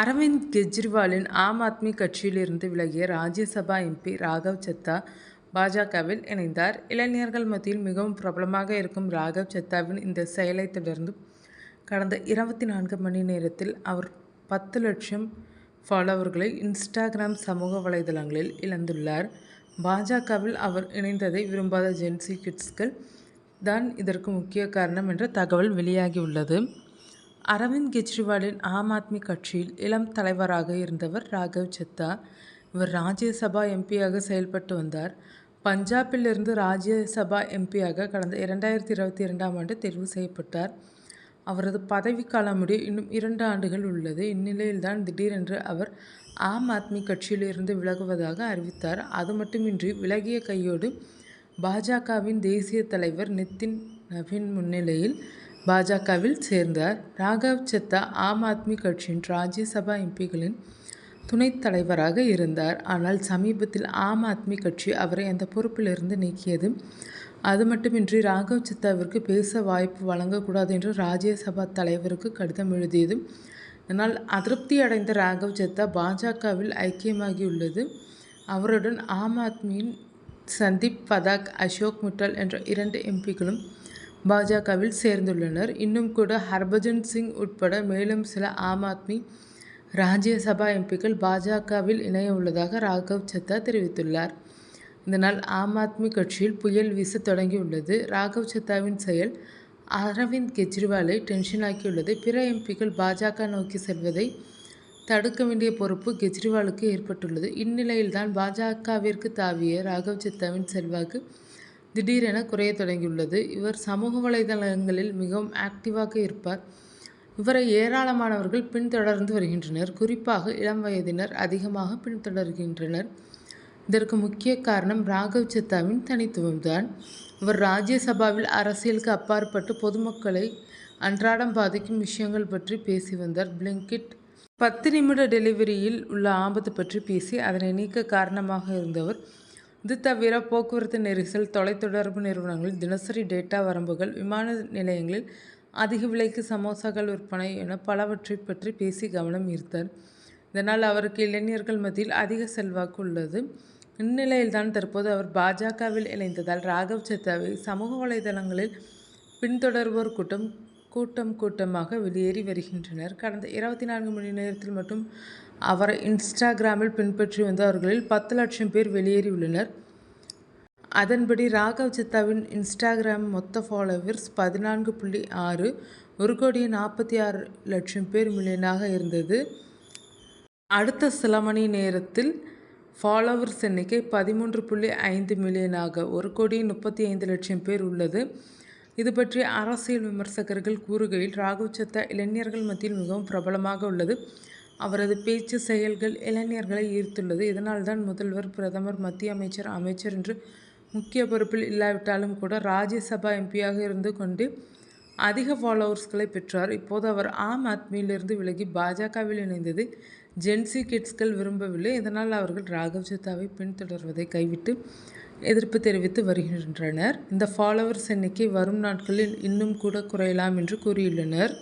அரவிந்த் கெஜ்ரிவாலின் ஆம் ஆத்மி கட்சியிலிருந்து விலகிய ராஜ்யசபா எம்பி ராகவ் சத்தா பாஜகவில் இணைந்தார். இளைஞர்கள் மத்தியில் மிகவும் பிரபலமாக இருக்கும் ராகவ் சத்தாவின் இந்த செயலை தொடர்ந்து கடந்த 24 மணி நேரத்தில் அவர் 10 லட்சம் ஃபாலோவர்களை இன்ஸ்டாகிராம் சமூக வலைதளங்களில் இழந்துள்ளார். பாஜகவில் அவர் இணைந்ததை விரும்பாத ஜென்சி கிட்ஸ்கள் தான் இதற்கு முக்கிய காரணம் என்ற தகவல் வெளியாகியுள்ளது. அரவிந்த் கெஜ்ரிவாலின் ஆம் ஆத்மி கட்சியில் இளம் தலைவராக இருந்தவர் ராகவ் சத்தா. இவர் ராஜ்யசபா எம்பியாக செயல்பட்டு வந்தார். பஞ்சாபிலிருந்து ராஜ்யசபா எம்பியாக கடந்த 2022ஆம் ஆண்டு தேர்வு செய்யப்பட்டார். அவரது பதவிக்காலம் முடிய இன்னும் 2 ஆண்டுகள் உள்ளது. இந்நிலையில்தான் திடீரென்று அவர் ஆம் ஆத்மி கட்சியிலிருந்து விலகுவதாக அறிவித்தார். அது மட்டுமின்றி விலகிய கையோடு பாஜகவின் தேசிய தலைவர் நிதின் நவீன் முன்னிலையில் பாஜகவில் சேர்ந்தார். ராகவ் சத்தா ஆம் ஆத்மி கட்சியின் ராஜ்யசபா எம்பிகளின் துணைத் தலைவராக இருந்தார். ஆனால் சமீபத்தில் ஆம் ஆத்மி கட்சி அவரை அந்த பொறுப்பிலிருந்து நீக்கியது. அது மட்டுமின்றி ராகவ் சத்தாவிற்கு பேச வாய்ப்பு வழங்கக்கூடாது என்று ராஜ்யசபா தலைவருக்கு கடிதம் எழுதியது. இதனால் அதிருப்தி அடைந்த ராகவ் சத்தா பாஜகவில் ஐக்கியமாகியுள்ளது. அவருடன் ஆம் ஆத்மியின் சந்தீப் பதாக், அசோக் மிட்டல் என்ற 2 எம்பிக்களும் பாஜகவில் சேர்ந்துள்ளனர். இன்னும் கூட ஹர்பஜன் சிங் உட்பட மேலும் சில ஆம் ஆத்மி ராஜ்யசபா எம்பிக்கள் பாஜகவில் இணைய உள்ளதாக ராகவ் சத்தா தெரிவித்துள்ளார். இதனால் ஆம் ஆத்மி கட்சியில் புயல் வீச தொடங்கியுள்ளது. ராகவ் சத்தாவின் செயல் அரவிந்த் கெஜ்ரிவாலை டென்ஷனாக்கியுள்ளது. பிற எம்பிக்கள் பாஜக நோக்கி செல்வதை தடுக்க வேண்டிய பொறுப்பு கெஜ்ரிவாலுக்கு ஏற்பட்டுள்ளது. இந்நிலையில்தான் பாஜகவிற்கு தாவிய ராகவ் சத்தாவின் செல்வாக்கு திடீரென குறைய தொடங்கியுள்ளது. இவர் சமூக வலைதளங்களில் மிகவும் ஆக்டிவாக இருப்பார். இவரை ஏராளமானவர்கள் பின்தொடர்ந்து வருகின்றனர். குறிப்பாக இளம் வயதினர் அதிகமாக பின்தொடர்கின்றனர். இதற்கு முக்கிய காரணம் ராகவ் சத்தாவின் தனித்துவம்தான். இவர் ராஜ்யசபாவில் அரசியலுக்கு அப்பாற்பட்டு பொதுமக்களை அன்றாடம் பாதிக்கும் விஷயங்கள் பற்றி பேசி வந்தார். பிளிங்கிட் 10 நிமிட டெலிவரியில் உள்ள ஆபத்து பற்றி பேசி அதனை நீக்க காரணமாக இருந்தவர். இது தவிர போக்குவரத்து நெரிசல், தொலைத்தொடர்பு நிறுவனங்களில் தினசரி டேட்டா வரம்புகள், விமான நிலையங்களில் அதிக விலைக்கு சமோசாக்கள் விற்பனை என பலவற்றை பற்றி பேசி கவனம் ஈர்த்தார். இதனால் அவருக்கு இளைஞர்கள் மத்தியில் அதிக செல்வாக்கு உள்ளது. இந்நிலையில்தான் தற்போது அவர் பாஜகவில் இணைந்ததால் ராகவ் சத்தாவை சமூக வலைதளங்களில் பின்தொடர்வோர் கூட்டமாக வெளியேறி வருகின்றனர். கடந்த 24 மணி நேரத்தில் மட்டும் அவரை இன்ஸ்டாகிராமில் பின்பற்றி வந்தவர்களில் 10 லட்சம் பேர் வெளியேறியுள்ளனர். அதன்படி ராகவ் சத்தாவின் இன்ஸ்டாகிராம் மொத்த ஃபாலோவர்ஸ் 14.6 1,46,00,000 மில்லியனாக இருந்தது. அடுத்த சில மணி நேரத்தில் ஃபாலோவர்ஸ் எண்ணிக்கை 13.5 மில்லியனாக 1,35,00,000 உள்ளது. இது பற்றி அரசியல் விமர்சகர்கள் கூறுகையில், ராகவ் சத்தா இளைஞர்கள் மத்தியில் மிகவும் பிரபலமாக உள்ளது. அவரது பேச்சு, செயல்கள் இளைஞர்களை ஈர்த்துள்ளது. இதனால்தான் முதல்வர், பிரதமர், மத்திய அமைச்சர் என்று முக்கிய பொறுப்பில் இல்லாவிட்டாலும் கூட ராஜ்யசபா எம்பியாக இருந்து கொண்டு அதிக ஃபாலோவர்ஸ்களை பெற்றார். இப்போது அவர் ஆம் ஆத்மியிலிருந்து விலகி பாஜகவில் இணைந்தது ஜென்சி கிட்ஸ்கள் விரும்பவில்லை. இதனால் அவர்கள் ராகவ் சத்தாவை பின்தொடர்வதை கைவிட்டு எதிர்ப்பு தெரிவித்து வருகின்றனர். இந்த ஃபாலோவர்ஸ் எண்ணிக்கை வரும் நாட்களில் இன்னும் கூட குறையலாம் என்று கூறியுள்ளனர்.